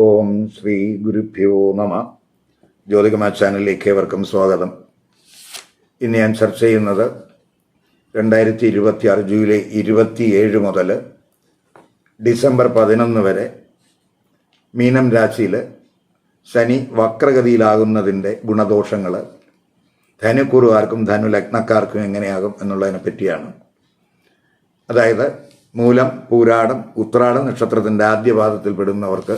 ഓം ശ്രീ ഗുരുഭ്യോ നമ. ജ്യോതികമാ ചാനലിലേക്ക് ഏവർക്കും സ്വാഗതം. ഇന്ന് ഞാൻ ചർച്ച ചെയ്യുന്നത് 2026 ജൂലൈ 27 മുതൽ ഡിസംബർ 11 വരെ മീനം രാശിയിൽ ശനി വക്രഗതിയിലാകുന്നതിൻ്റെ ഗുണദോഷങ്ങൾ ധനുക്കുറുകാർക്കും ധനുലഗ്നക്കാർക്കും എങ്ങനെയാകും എന്നുള്ളതിനെ പറ്റിയാണ്. അതായത് മൂലം, പൂരാടം, ഉത്രാടം നക്ഷത്രത്തിൻ്റെ ആദ്യപാദത്തിൽ പെടുന്നവർക്ക്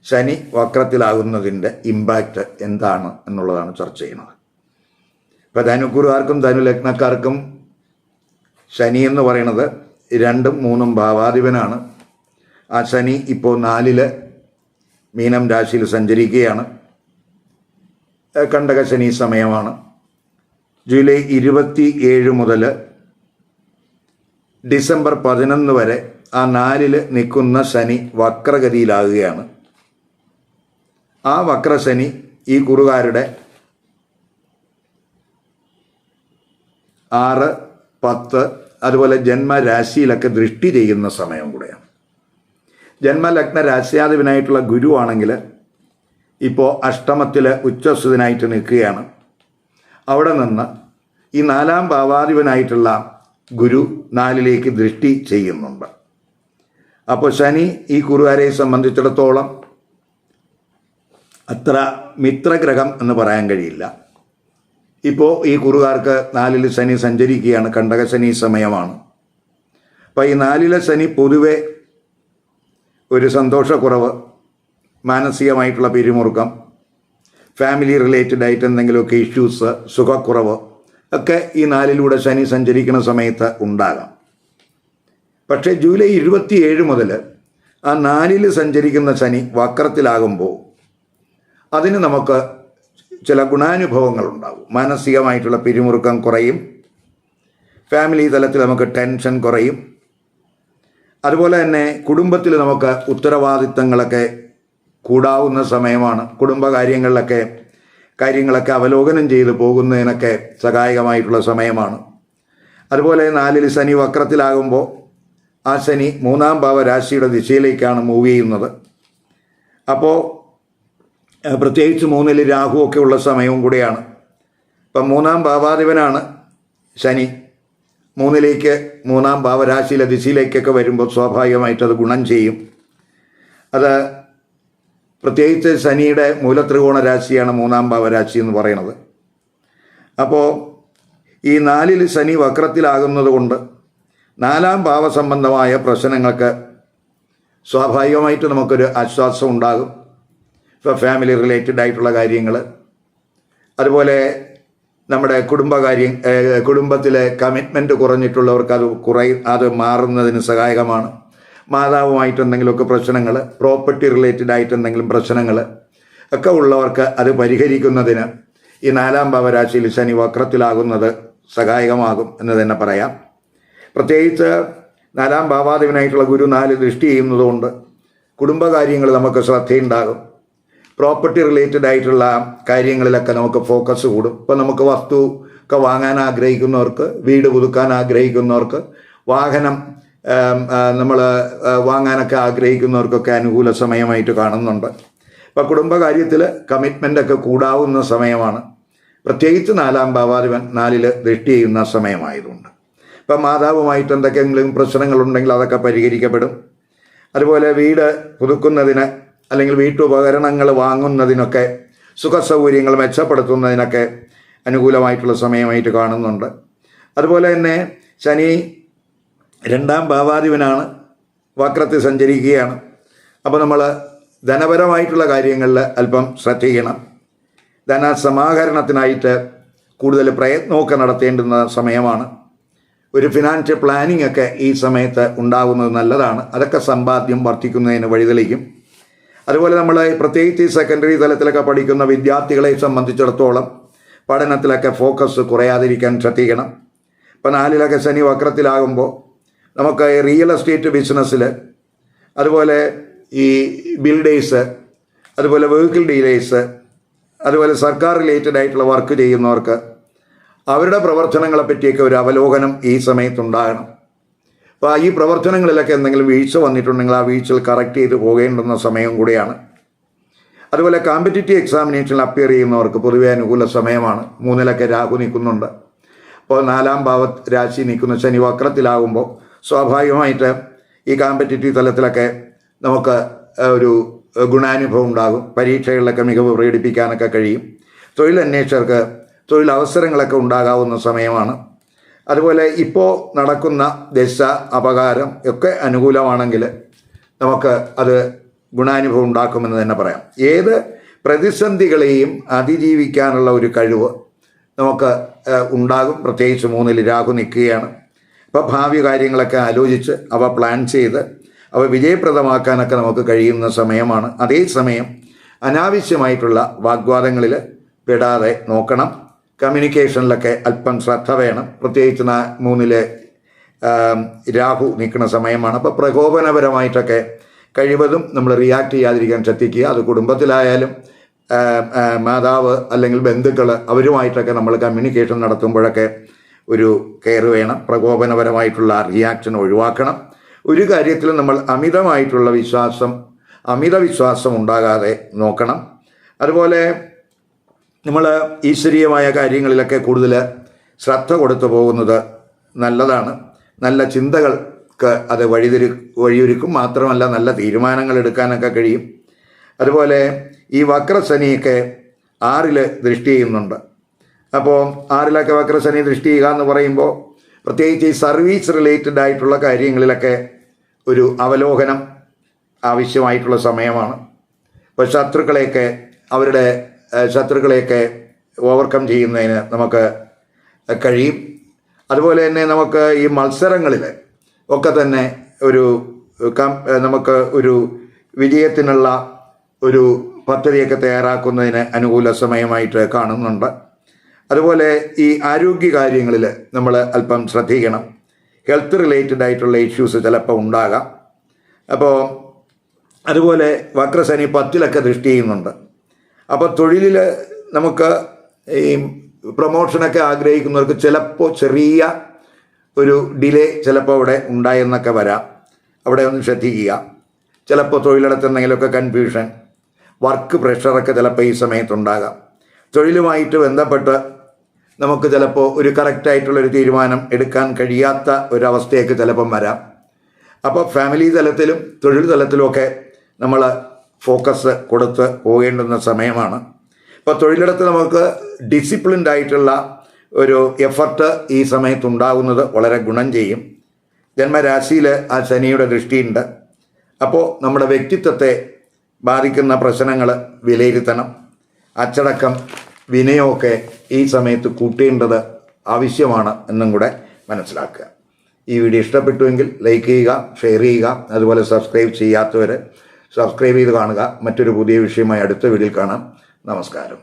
ശനി വക്രത്തിലാകുന്നതിൻ്റെ ഇമ്പാക്റ്റ് എന്താണ് എന്നുള്ളതാണ് ചർച്ച ചെയ്യുന്നത്. ഇപ്പം ധനുക്കുറുകാർക്കും ധനുലഗ്നക്കാർക്കും ശനി എന്ന് പറയുന്നത് 2ഉം 3ഉം ഭാവാധിപനാണ്. ആ ശനി ഇപ്പോൾ 4 മീനം രാശിയിൽ സഞ്ചരിക്കുകയാണ്. കണ്ടക ശനി സമയമാണ്. ജൂലൈ 27 മുതൽ ഡിസംബർ 11 വരെ ആ 4 നിൽക്കുന്ന ശനി വക്രഗതിയിലാകുകയാണ്. ആ വക്രശനി ഈ കുറുകാരുടെ 6, 10 അതുപോലെ ജന്മരാശിയിലൊക്കെ ദൃഷ്ടി ചെയ്യുന്ന സമയം കൂടെയാണ്. ജന്മലഗ്ന രാശ്യാധിപനായിട്ടുള്ള ഗുരു ആണെങ്കിൽ ഇപ്പോൾ അഷ്ടമത്തിൽ ഉച്ചസ്ഥിതനായിട്ട് നിൽക്കുകയാണ്. അവിടെ നിന്ന് ഈ 4ാം ഭാവാധിപനായിട്ടുള്ള ഗുരു 4ലേക്ക് ദൃഷ്ടി ചെയ്യുന്നുണ്ട്. അപ്പോൾ ശനി ഈ കുറുകാരെ സംബന്ധിച്ചിടത്തോളം അത്ര മിത്രഗ്രഹം എന്ന് പറയാൻ കഴിയില്ല. ഇപ്പോൾ ഈ കുറുകാർക്ക് 4 ശനി സഞ്ചരിക്കുകയാണ്. കണ്ടക ശനി സമയമാണ്. അപ്പോൾ ഈ 4 ശനി പൊതുവെ ഒരു സന്തോഷക്കുറവ്, മാനസികമായിട്ടുള്ള പിരിമുറുക്കം, ഫാമിലി റിലേറ്റഡ് ആയിട്ട് എന്തെങ്കിലുമൊക്കെ ഇഷ്യൂസ്, സുഖക്കുറവ് ഒക്കെ ഈ 4ലൂടെ ശനി സഞ്ചരിക്കുന്ന സമയത്ത് ഉണ്ടാകാം. പക്ഷേ ജൂലൈ 27 മുതൽ ആ 4 സഞ്ചരിക്കുന്ന ശനി വക്രത്തിലാകുമ്പോൾ അതിന് നമുക്ക് ചില ഗുണാനുഭവങ്ങൾ ഉണ്ടാകും. മാനസികമായിട്ടുള്ള പിരിമുറുക്കം കുറയും, ഫാമിലി തലത്തിൽ നമുക്ക് ടെൻഷൻ കുറയും, അതുപോലെ തന്നെ കുടുംബത്തിൽ നമുക്ക് ഉത്തരവാദിത്തങ്ങളൊക്കെ കൂടാവുന്ന സമയമാണ്. കാര്യങ്ങളൊക്കെ അവലോകനം ചെയ്ത് പോകുന്നതിനൊക്കെ സഹായകമായിട്ടുള്ള സമയമാണ്. അതുപോലെ 4 ശനി വക്രത്തിലാകുമ്പോൾ ആ ശനി 3ാം ഭാവരാശിയുടെ ദിശയിലേക്കാണ് മൂവ് ചെയ്യുന്നത്. അപ്പോൾ പ്രത്യേകിച്ച് 3 രാഹുവൊക്കെ ഉള്ള സമയവും കൂടെയാണ്. ഇപ്പം 3ാം ഭാവാധിപനാണ് ശനി. 3ാം ഭാവരാശിയിലെ ദിശയിലേക്കൊക്കെ വരുമ്പോൾ സ്വാഭാവികമായിട്ടത് ഗുണം ചെയ്യും. അത് പ്രത്യേകിച്ച് ശനിയുടെ മൂലത്രികോണ രാശിയാണ് 3ാം ഭാവരാശി എന്ന് പറയുന്നത്. അപ്പോൾ ഈ 4 ശനി വക്രത്തിലാകുന്നത് കൊണ്ട് 4ാം ഭാവസംബന്ധമായ പ്രശ്നങ്ങൾക്ക് സ്വാഭാവികമായിട്ട് നമുക്കൊരു ആശ്വാസം ഉണ്ടാകും. ഇപ്പോൾ ഫാമിലി റിലേറ്റഡ് ആയിട്ടുള്ള കാര്യങ്ങൾ, അതുപോലെ നമ്മുടെ കുടുംബത്തിലെ കമ്മിറ്റ്മെൻറ്റ് കുറഞ്ഞിട്ടുള്ളവർക്ക് അത് മാറുന്നതിന് സഹായകമാണ്. മാതാവുമായിട്ട് എന്തെങ്കിലുമൊക്കെ പ്രശ്നങ്ങൾ, പ്രോപ്പർട്ടി റിലേറ്റഡ് ആയിട്ട് എന്തെങ്കിലും പ്രശ്നങ്ങൾ ഒക്കെ ഉള്ളവർക്ക് അത് പരിഹരിക്കുന്നതിന് ഈ 4ാം ഭാവരാശിയിൽ ശനി വക്രത്തിലാകുന്നത് സഹായകമാകും എന്ന് തന്നെ പറയാം. പ്രത്യേകിച്ച് 4ാം ഭാവാധിപനായിട്ടുള്ള ഗുരു 4 ദൃഷ്ടി ചെയ്യുന്നതുകൊണ്ട് കുടുംബകാര്യങ്ങൾ നമുക്ക് ശ്രദ്ധയുണ്ടാകും. പ്രോപ്പർട്ടി റിലേറ്റഡ് ആയിട്ടുള്ള കാര്യങ്ങളിലൊക്കെ നമുക്ക് ഫോക്കസ് കൂടും. ഇപ്പോൾ നമുക്ക് വസ്തു ഒക്കെ വാങ്ങാൻ ആഗ്രഹിക്കുന്നവർക്ക്, വീട് പുതുക്കാൻ ആഗ്രഹിക്കുന്നവർക്ക്, വാഹനം നമ്മൾ വാങ്ങാനൊക്കെ ആഗ്രഹിക്കുന്നവർക്കൊക്കെ അനുകൂല സമയമായിട്ട് കാണുന്നുണ്ട്. ഇപ്പോൾ കുടുംബകാര്യത്തിൽ കമ്മിറ്റ്മെൻ്റൊക്കെ കൂടാവുന്ന സമയമാണ്. പ്രത്യേകിച്ച് 4ാം ഭാവാധിപൻ 4 ദൃഷ്ടി ചെയ്യുന്ന സമയമായതുകൊണ്ട് ഇപ്പം മാതാവുമായിട്ട് എന്തൊക്കെയെങ്കിലും പ്രശ്നങ്ങളുണ്ടെങ്കിൽ അതൊക്കെ പരിഹരിക്കപ്പെടും. അതുപോലെ വീട് പുതുക്കുന്നതിന് അല്ലെങ്കിൽ വീട്ടുപകരണങ്ങൾ വാങ്ങുന്നതിനൊക്കെ, സുഖസൗകര്യങ്ങൾ മെച്ചപ്പെടുത്തുന്നതിനൊക്കെ അനുകൂലമായിട്ടുള്ള സമയമായിട്ട് കാണുന്നുണ്ട്. അതുപോലെ തന്നെ ശനി 2ാം ഭാവാധിപനാണ്, വക്രത്തിൽ സഞ്ചരിക്കുകയാണ്. അപ്പോൾ നമ്മൾ ധനപരമായിട്ടുള്ള കാര്യങ്ങളിൽ അല്പം ശ്രദ്ധിക്കണം. ധനസമാഹരണത്തിനായിട്ട് കൂടുതൽ പ്രയത്നമൊക്കെ നടത്തേണ്ടുന്ന സമയമാണ്. ഒരു ഫിനാൻഷ്യൽ പ്ലാനിംഗ് ഒക്കെ ഈ സമയത്ത് ഉണ്ടാകുന്നത് നല്ലതാണ്. അതൊക്കെ സമ്പാദ്യം വർദ്ധിക്കുന്നതിന് വഴിതെളിക്കും. അതുപോലെ നമ്മൾ പ്രത്യേകിച്ച് സെക്കൻഡറി തലത്തിലൊക്കെ പഠിക്കുന്ന വിദ്യാർത്ഥികളെ സംബന്ധിച്ചിടത്തോളം പഠനത്തിലൊക്കെ ഫോക്കസ് കുറയാതിരിക്കാൻ ശ്രദ്ധിക്കണം. ഇപ്പം 4 ശനി വക്രത്തിലാകുമ്പോൾ നമുക്ക് റിയൽ എസ്റ്റേറ്റ് ബിസിനസ്സിൽ, അതുപോലെ ഈ ബിൽഡേഴ്സ്, അതുപോലെ വെഹിക്കിൾ ഡീലേഴ്സ്, അതുപോലെ സർക്കാർ റിലേറ്റഡ് ആയിട്ടുള്ള വർക്ക് ചെയ്യുന്നവർക്ക് അവരുടെ പ്രവർത്തനങ്ങളെ പറ്റിയൊക്കെ ഒരു അവലോകനം ഈ സമയത്തുണ്ടാകണം. അപ്പോൾ ഈ പ്രവർത്തനങ്ങളിലൊക്കെ എന്തെങ്കിലും വീഴ്ച വന്നിട്ടുണ്ടെങ്കിൽ ആ വീഴ്ചകൾ കറക്റ്റ് ചെയ്ത് പോകേണ്ടുന്ന സമയം കൂടിയാണ്. അതുപോലെ കോമ്പറ്റിറ്റീവ് എക്സാമിനേഷനിൽ അപ്പിയർ ചെയ്യുന്നവർക്ക് പൊതുവെ അനുകൂല സമയമാണ്. 3-ലൊക്കെ രാഹു നിൽക്കുന്നുണ്ട്. അപ്പോൾ 4-ാം ഭാവ രാശി നിൽക്കുന്ന ശനി വക്രത്തിലാകുമ്പോൾ സ്വാഭാവികമായിട്ട് ഈ കോമ്പറ്റിറ്റീവ് തലത്തിലൊക്കെ നമുക്ക് ഒരു ഗുണാനുഭവം ഉണ്ടാകും. പരീക്ഷകളിലൊക്കെ മികവ് പ്രകടിപ്പിക്കാനൊക്കെ കഴിയും. തൊഴിലന്വേഷകർക്ക് തൊഴിലവസരങ്ങളൊക്കെ ഉണ്ടാകാവുന്ന സമയമാണ്. അതുപോലെ ഇപ്പോൾ നടക്കുന്ന ദശ അപകാരം ഒക്കെ അനുകൂലമാണെങ്കിൽ നമുക്ക് അത് ഗുണാനുഭവം ഉണ്ടാക്കുമെന്ന് തന്നെ പറയാം. ഏത് പ്രതിസന്ധികളെയും അതിജീവിക്കാനുള്ള ഒരു കഴിവ് നമുക്ക് ഉണ്ടാകും. പ്രത്യേകിച്ച് 3-ൽ രാഹു നിൽക്കുകയാണ്. അപ്പോൾ ഭാവി കാര്യങ്ങളൊക്കെ ആലോചിച്ച് അവ പ്ലാൻ ചെയ്ത് അവ വിജയപ്രദമാക്കാനൊക്കെ നമുക്ക് കഴിയുന്ന സമയമാണ്. അതേസമയം അനാവശ്യമായിട്ടുള്ള വാഗ്വാദങ്ങളിൽ പെടാതെ നോക്കണം. കമ്മ്യൂണിക്കേഷനിലൊക്കെ അല്പം ശ്രദ്ധ വേണം. പ്രത്യേകിച്ച് 3-ലെ രാഹു നിൽക്കുന്ന സമയമാണ്. അപ്പോൾ പ്രകോപനപരമായിട്ടൊക്കെ കഴിവതും നമ്മൾ റിയാക്ട് ചെയ്യാതിരിക്കാൻ ശ്രദ്ധിക്കുക. അത് കുടുംബത്തിലായാലും മാതാവ് അല്ലെങ്കിൽ ബന്ധുക്കൾ അവരുമായിട്ടൊക്കെ നമ്മൾ കമ്മ്യൂണിക്കേഷൻ നടത്തുമ്പോഴൊക്കെ ഒരു കെയർ വേണം. പ്രകോപനപരമായിട്ടുള്ള റിയാക്ഷൻ ഒഴിവാക്കണം. ഒരു കാര്യത്തിലും നമ്മൾ അമിത വിശ്വാസം ഉണ്ടാകാതെ നോക്കണം. അതുപോലെ നമ്മൾ ഈശ്വരീയമായ കാര്യങ്ങളിലൊക്കെ കൂടുതൽ ശ്രദ്ധ കൊടുത്തു പോകുന്നത് നല്ലതാണ്. നല്ല ചിന്തകൾക്ക് അത് വഴിയൊരുക്കും. മാത്രമല്ല നല്ല തീരുമാനങ്ങൾ എടുക്കാനൊക്കെ കഴിയും. അതുപോലെ ഈ വക്രശനിയൊക്കെ 6-ൽ ദൃഷ്ടി ചെയ്യുന്നുണ്ട്. അപ്പോൾ 6-ലൊക്കെ വക്രശനി ദൃഷ്ടി ചെയ്യുക എന്ന് പറയുമ്പോൾ പ്രത്യേകിച്ച് ഈ സർവീസ് റിലേറ്റഡ് ആയിട്ടുള്ള കാര്യങ്ങളിലൊക്കെ ഒരു അവലോകനം ആവശ്യമായിട്ടുള്ള സമയമാണ്. അപ്പോൾ ശത്രുക്കളെയൊക്കെ ഓവർകം ചെയ്യുന്നതിന് നമുക്ക് കഴിയും. അതുപോലെ തന്നെ നമുക്ക് ഈ മത്സരങ്ങളിൽ ഒക്കെ തന്നെ നമുക്ക് ഒരു വിജയത്തിനുള്ള ഒരു പദ്ധതിയൊക്കെ തയ്യാറാക്കുന്നതിന് അനുകൂല സമയമായിട്ട് കാണുന്നുണ്ട്. അതുപോലെ ഈ ആരോഗ്യ കാര്യങ്ങളിൽ നമ്മൾ അല്പം ശ്രദ്ധിക്കണം. ഹെൽത്ത് റിലേറ്റഡ് ആയിട്ടുള്ള ഇഷ്യൂസ് ചിലപ്പോൾ ഉണ്ടാകാം. അപ്പോൾ അതുപോലെ വക്രശനി 10-ലൊക്കെ ദൃഷ്ടി ചെയ്യുന്നുണ്ട്. അപ്പോൾ തൊഴിലിൽ നമുക്ക് ഈ പ്രൊമോഷനൊക്കെ ആഗ്രഹിക്കുന്നവർക്ക് ചിലപ്പോൾ ചെറിയ ഒരു ഡിലേ ചിലപ്പോൾ അവിടെ ഉണ്ടായെന്നൊക്കെ വരാം. അവിടെ ഒന്ന് ശ്രദ്ധിക്കുക. ചിലപ്പോൾ തൊഴിലിടത്ത് എന്തെങ്കിലുമൊക്കെ കൺഫ്യൂഷൻ, വർക്ക് പ്രഷറൊക്കെ ചിലപ്പോൾ ഈ സമയത്തുണ്ടാകാം. തൊഴിലുമായിട്ട് ബന്ധപ്പെട്ട് നമുക്ക് ചിലപ്പോൾ ഒരു കറക്റ്റായിട്ടുള്ളൊരു തീരുമാനം എടുക്കാൻ കഴിയാത്ത ഒരവസ്ഥയൊക്കെ ചിലപ്പം വരാം. അപ്പോൾ ഫാമിലി തലത്തിലും തൊഴിൽ തലത്തിലുമൊക്കെ നമ്മൾ ഫോക്കസ് കൊടുത്ത് പോകേണ്ടുന്ന സമയമാണ്. ഇപ്പോൾ തൊഴിലിടത്ത് നമുക്ക് ഡിസിപ്ലിൻഡ് ആയിട്ടുള്ള ഒരു എഫർട്ട് ഈ സമയത്തുണ്ടാകുന്നത് വളരെ ഗുണം ചെയ്യും. ജന്മരാശിയിൽ ആ ശനിയുടെ ദൃഷ്ടിയുണ്ട്. അപ്പോൾ നമ്മുടെ വ്യക്തിത്വത്തെ ബാധിക്കുന്ന പ്രശ്നങ്ങൾ വിലയിരുത്തണം. അച്ചടക്കം, വിനയമൊക്കെ ഈ സമയത്ത് കൂട്ടേണ്ടത് ആവശ്യമാണ് എന്നും കൂടെ മനസ്സിലാക്കുക. ഈ വീഡിയോ ഇഷ്ടപ്പെട്ടുവെങ്കിൽ ലൈക്ക് ചെയ്യുക, ഷെയർ ചെയ്യുക. അതുപോലെ സബ്സ്ക്രൈബ് ചെയ്യാത്തവർ സബ്സ്ക്രൈബ് ചെയ്ത് കാണുക. മറ്റൊരു പുതിയ വിഷയമായി അടുത്ത വീഡിയോയിൽ കാണാം. നമസ്കാരം.